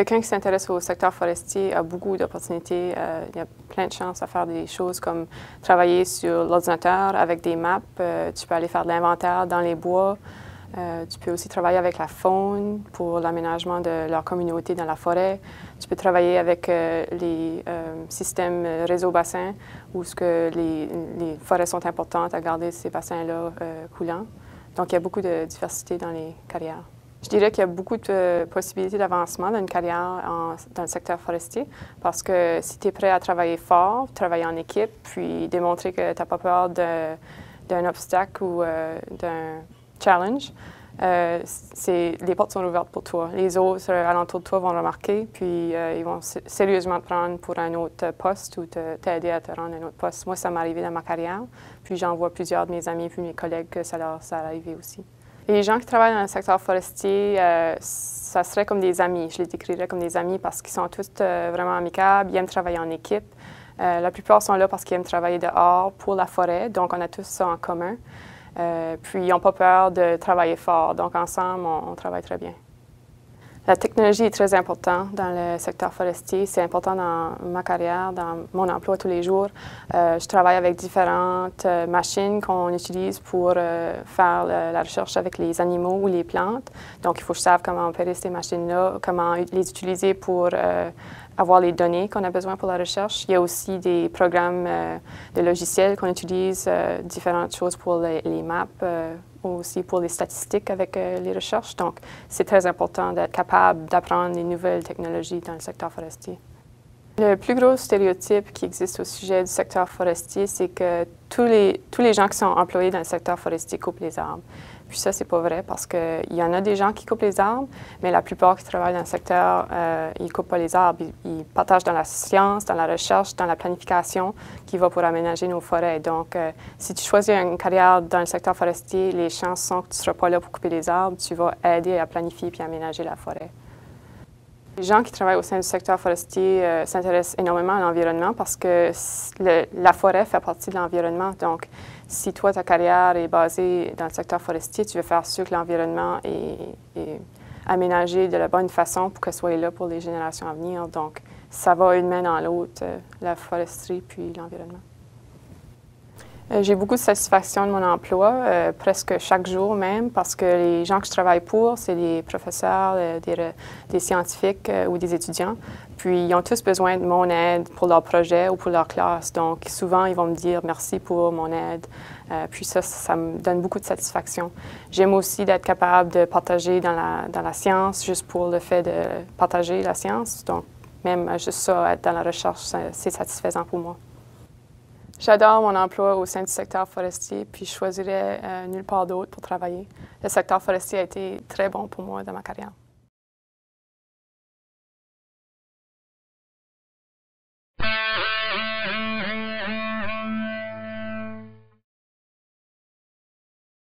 Quelqu'un qui s'intéresse au secteur forestier a beaucoup d'opportunités. Il y a plein de chances à faire des choses comme travailler sur l'ordinateur avec des maps. Tu peux aller faire de l'inventaire dans les bois. Tu peux aussi travailler avec la faune pour l'aménagement de leur communauté dans la forêt. Tu peux travailler avec les systèmes réseau-bassin où les forêts sont importantes à garder ces bassins-là coulants. Donc, il y a beaucoup de diversité dans les carrières. Je dirais qu'il y a beaucoup de possibilités d'avancement dans une carrière dans le secteur forestier parce que si tu es prêt à travailler fort, travailler en équipe, puis démontrer que tu n'as pas peur d'un obstacle ou d'un challenge, les portes sont ouvertes pour toi. Les autres alentours de toi vont remarquer, puis ils vont sérieusement te prendre pour un autre poste ou t'aider à te rendre à un autre poste. Moi, ça m'est arrivé dans ma carrière, puis j'en vois plusieurs de mes amis puis mes collègues que ça est arrivé aussi. Les gens qui travaillent dans le secteur forestier, ça serait comme des amis. Je les décrirais comme des amis parce qu'ils sont tous vraiment amicables, ils aiment travailler en équipe. La plupart sont là parce qu'ils aiment travailler dehors pour la forêt, donc on a tous ça en commun. Puis ils n'ont pas peur de travailler fort, donc ensemble, on travaille très bien. La technologie est très importante dans le secteur forestier. C'est important dans ma carrière, dans mon emploi tous les jours. Je travaille avec différentes machines qu'on utilise pour faire la recherche avec les animaux ou les plantes. Donc, il faut que je sache comment opérer ces machines-là, comment les utiliser pour avoir les données qu'on a besoin pour la recherche. Il y a aussi des programmes de logiciels qu'on utilise, différentes choses pour les maps, aussi pour les statistiques avec les recherches. Donc, c'est très important d'être capable d'apprendre les nouvelles technologies dans le secteur forestier. Le plus gros stéréotype qui existe au sujet du secteur forestier, c'est que tous les gens qui sont employés dans le secteur forestier coupent les arbres. Puis ça, c'est pas vrai parce qu'il y en a des gens qui coupent les arbres, mais la plupart qui travaillent dans le secteur, ils coupent pas les arbres. Ils partagent dans la science, dans la recherche, dans la planification qui va pour aménager nos forêts. Donc, si tu choisis une carrière dans le secteur forestier, les chances sont que tu ne seras pas là pour couper les arbres, tu vas aider à planifier puis aménager la forêt. Les gens qui travaillent au sein du secteur forestier s'intéressent énormément à l'environnement parce que la forêt fait partie de l'environnement. Donc, si toi, ta carrière est basée dans le secteur forestier, tu veux faire sûr que l'environnement est aménagé de la bonne façon pour qu'elle soit là pour les générations à venir. Donc, ça va une main dans l'autre, la foresterie puis l'environnement. J'ai beaucoup de satisfaction de mon emploi, presque chaque jour même, parce que les gens que je travaille pour, c'est des professeurs, des scientifiques ou des étudiants. Puis, ils ont tous besoin de mon aide pour leur projet ou pour leur classe. Donc, souvent, ils vont me dire merci pour mon aide. Puis ça me donne beaucoup de satisfaction. J'aime aussi d'être capable de partager dans la science, juste pour le fait de partager la science. Donc, même juste ça, être dans la recherche, c'est satisfaisant pour moi. J'adore mon emploi au sein du secteur forestier, puis je choisirais nulle part d'autre pour travailler. Le secteur forestier a été très bon pour moi dans ma carrière.